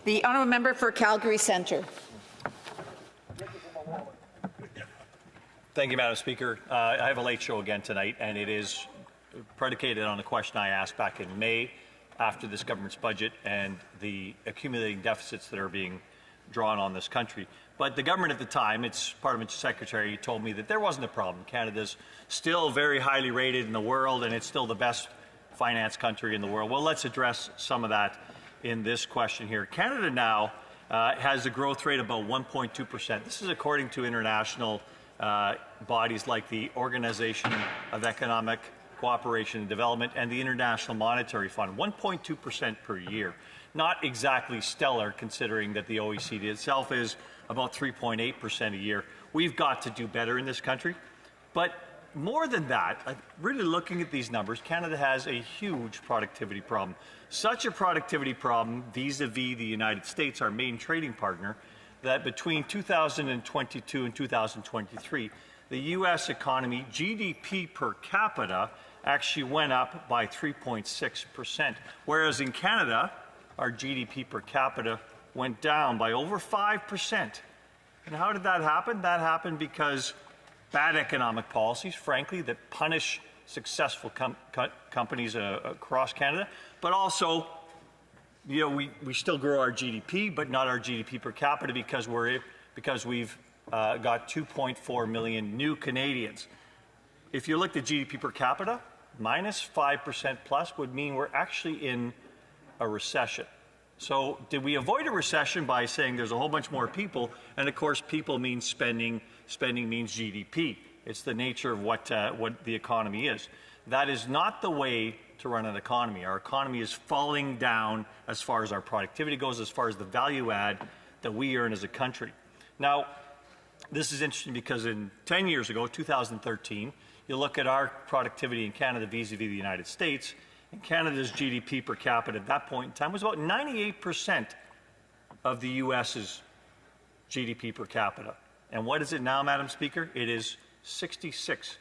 The honourable member for Calgary Centre. Thank you, Madam Speaker. I have a late show again tonight, and it is predicated on a question I asked back in May after this government's budget and the accumulating deficits that are being drawn on this country. But the government at the time, its parliamentary secretary, told me that there wasn't a problem. Canada's still very highly rated in the world, and it's still the best finance country in the world. Well, let's address some of that in this question here. Canada now has a growth rate of about 1.2%. This is according to international bodies like the Organization of Economic Cooperation and Development and the International Monetary Fund, 1.2% per year. Not exactly stellar, considering that the OECD itself is about 3.8% a year. We've got to do better in this country. But more than that, really looking at these numbers, Canada has a huge productivity problem. Such a productivity problem vis-à-vis the United States, our main trading partner, that between 2022 and 2023, the U.S. economy, GDP per capita, actually went up by 3.6%, whereas in Canada, our GDP per capita went down by over 5%. And how did that happen? That happened because bad economic policies, frankly, that punish successful companies across Canada, but also, we still grow our GDP, but not our GDP per capita because we've got 2.4 million new Canadians. If you looked at GDP per capita, minus 5% plus would mean we're actually in a recession. So did we avoid a recession by saying there's a whole bunch more people? And of course, people means spending. Spending means GDP. It's the nature of what the economy is. That is not the way to run an economy. Our economy is falling down as far as our productivity goes, as far as the value add that we earn as a country. Now, this is interesting because 10 years ago, 2013, you look at our productivity in Canada vis-à-vis the United States, and Canada's GDP per capita at that point in time was about 98% of the U.S.'s GDP per capita. And what is it now, Madam Speaker? It is 66%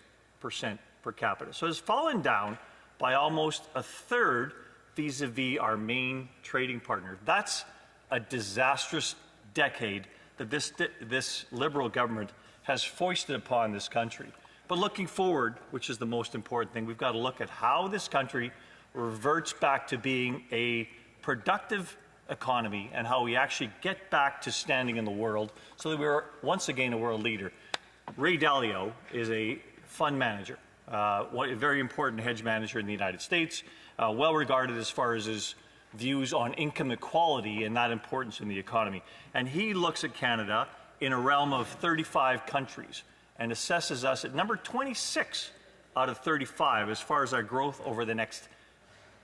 per capita. So it's fallen down by almost a third vis-à-vis our main trading partner. That's a disastrous decade that this Liberal government has foisted upon this country. But looking forward, which is the most important thing, we've got to look at how this country reverts back to being a productive economy and how we actually get back to standing in the world so that we're once again a world leader. Ray Dalio is a fund manager, a very important hedge manager in the United States, well regarded as far as his views on income equality and that importance in the economy. And he looks at Canada in a realm of 35 countries and assesses us at number 26 out of 35 as far as our growth over the next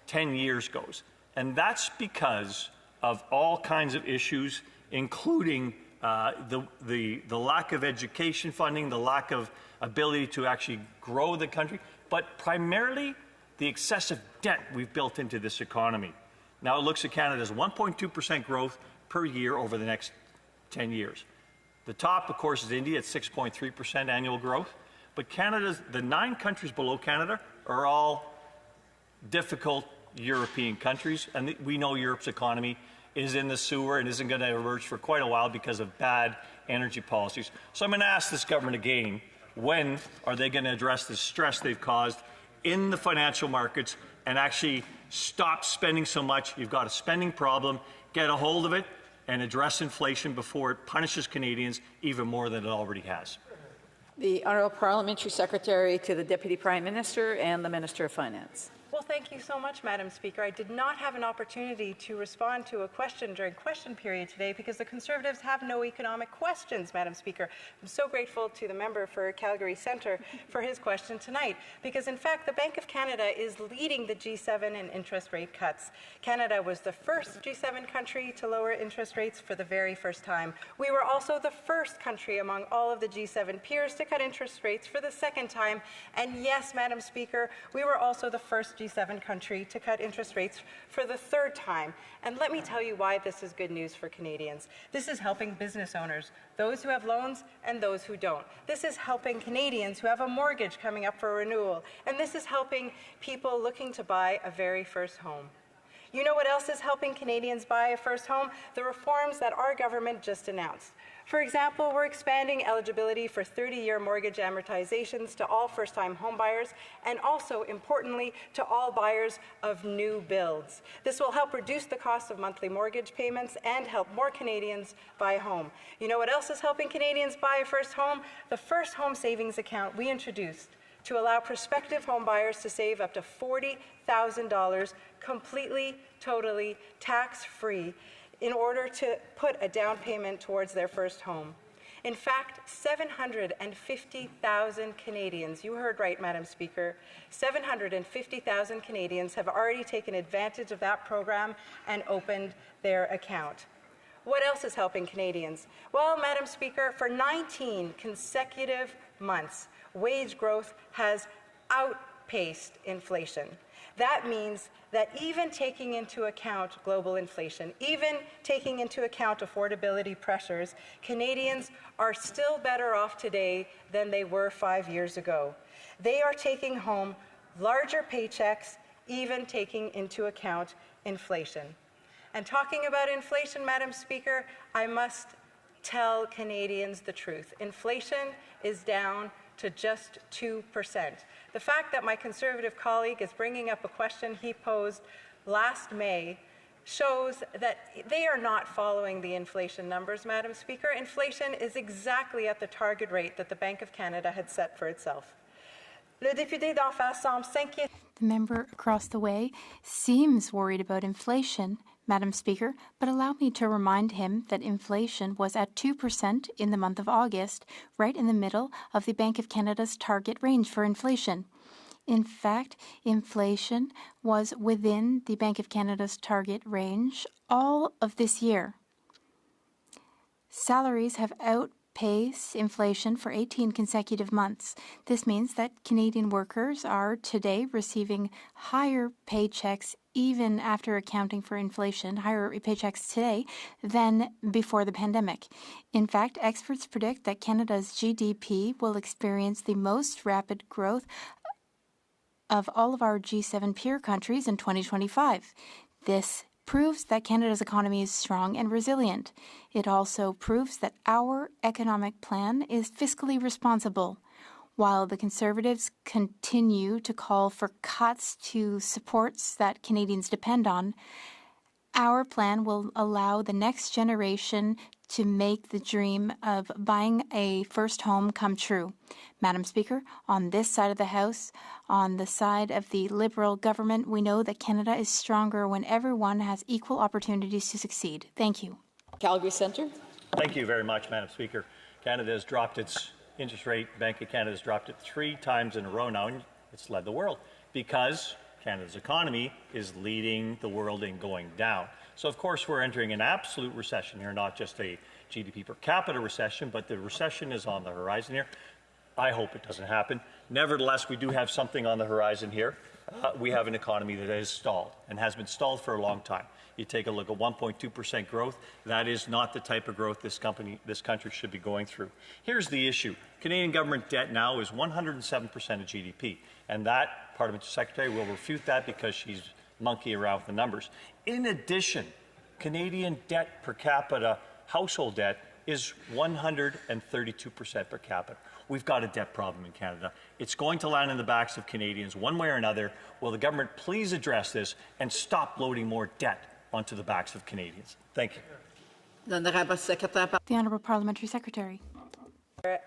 10 years goes. And that's because of all kinds of issues, including the lack of education funding, the lack of ability to actually grow the country, but primarily the excessive debt we've built into this economy. Now it looks at Canada's 1.2% growth per year over the next 10 years. The top, of course, is India at 6.3% annual growth, but the 9 countries below Canada are all difficult European countries, and we know Europe's economy is in the sewer and isn't going to emerge for quite a while because of bad energy policies. So I'm going to ask this government again, when are they going to address the stress they've caused in the financial markets and actually stop spending so much? You've got a spending problem, get a hold of it, and address inflation before it punishes Canadians even more than it already has. The Honourable Parliamentary Secretary to the Deputy Prime Minister and the Minister of Finance. Well, thank you so much, Madam Speaker. I did not have an opportunity to respond to a question during question period today because the Conservatives have no economic questions, Madam Speaker. I'm so grateful to the member for Calgary Centre for his question tonight because, in fact, the Bank of Canada is leading the G7 in interest rate cuts. Canada was the first G7 country to lower interest rates for the very first time. We were also the first country among all of the G7 peers to cut interest rates for the second time. And yes, Madam Speaker, we were also the first G7 country to cut interest rates for the third time. And let me tell you why this is good news for Canadians. This is helping business owners, those who have loans and those who don't. This is helping Canadians who have a mortgage coming up for renewal. And this is helping people looking to buy a very first home. You know what else is helping Canadians buy a first home? The reforms that our government just announced. For example, we're expanding eligibility for 30-year mortgage amortizations to all first-time homebuyers and also, importantly, to all buyers of new builds. This will help reduce the cost of monthly mortgage payments and help more Canadians buy a home. You know what else is helping Canadians buy a first home? The first home savings account we introduced to allow prospective home buyers to save up to $40,000 completely, totally tax-free in order to put a down payment towards their first home. In fact, 750,000 Canadians, you heard right, Madam Speaker, 750,000 Canadians have already taken advantage of that program and opened their account. What else is helping Canadians? Well, Madam Speaker, for 19 consecutive months, wage growth has outpaced inflation. That means that even taking into account global inflation, even taking into account affordability pressures, Canadians are still better off today than they were 5 years ago. They are taking home larger paychecks, even taking into account inflation. And talking about inflation, Madam Speaker, I must tell Canadians the truth. Inflation is down to just 2%. The fact that my Conservative colleague is bringing up a question he posed last May shows that they are not following the inflation numbers, Madam Speaker. Inflation is exactly at the target rate that the Bank of Canada had set for itself. Le député d'en face semble s'inquiéter. The member across the way seems worried about inflation, Madam Speaker, but allow me to remind him that inflation was at 2% in the month of August, right in the middle of the Bank of Canada's target range for inflation. In fact, inflation was within the Bank of Canada's target range all of this year. Salaries have outpaced inflation for 18 consecutive months. This means that Canadian workers are today receiving higher paychecks even after accounting for inflation, higher paychecks today than before the pandemic. In fact, experts predict that Canada's GDP will experience the most rapid growth of all of our G7 peer countries in 2025. This proves that Canada's economy is strong and resilient. It also proves that our economic plan is fiscally responsible. While the Conservatives continue to call for cuts to supports that Canadians depend on, our plan will allow the next generation to make the dream of buying a first home come true. Madam Speaker, on this side of the House, on the side of the Liberal government, we know that Canada is stronger when everyone has equal opportunities to succeed. Thank you. Calgary Centre. Thank you very much, Madam Speaker. Canada has dropped its interest rate. Bank of Canada has dropped it 3 times in a row now, and it's led the world because Canada's economy is leading the world in going down. So, of course, we're entering an absolute recession here, not just a GDP per capita recession, but the recession is on the horizon here. I hope it doesn't happen. Nevertheless, we do have something on the horizon here. We have an economy that is stalled and has been stalled for a long time. You take a look at 1.2% growth. That is not the type of growth this country should be going through. Here's the issue. Canadian government debt now is 107% of GDP. And that Parliamentary Secretary will refute that because she's monkeying around with the numbers. In addition, Canadian debt per capita, household debt, is 132% per capita. We've got a debt problem in Canada. It's going to land in the backs of Canadians one way or another. Will the government please address this and stop loading more debt onto the backs of Canadians? Thank you. The Honourable Parliamentary Secretary.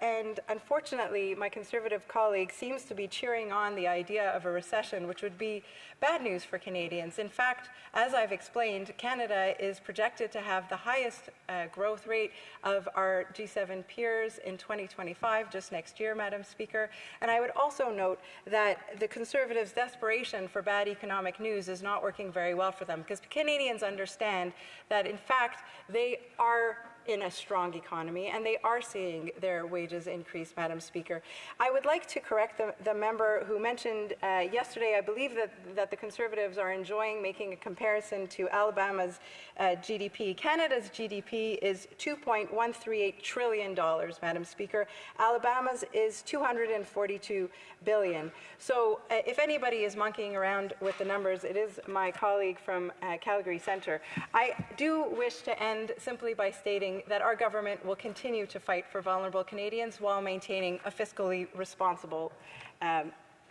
And unfortunately, my Conservative colleague seems to be cheering on the idea of a recession, which would be bad news for Canadians. In fact, as I've explained, Canada is projected to have the highest growth rate of our G7 peers in 2025, just next year, Madam Speaker. And I would also note that the Conservatives' desperation for bad economic news is not working very well for them, because Canadians understand that, in fact, they are in a strong economy, and they are seeing their wages increase, Madam Speaker. I would like to correct the member who mentioned yesterday, I believe that the Conservatives are enjoying making a comparison to Alabama's GDP. Canada's GDP is $2.138 trillion, Madam Speaker. Alabama's is $242 billion. So if anybody is monkeying around with the numbers, it is my colleague from Calgary Centre. I do wish to end simply by stating that our government will continue to fight for vulnerable Canadians while maintaining a fiscally responsible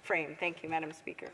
frame. Thank you, Madam Speaker.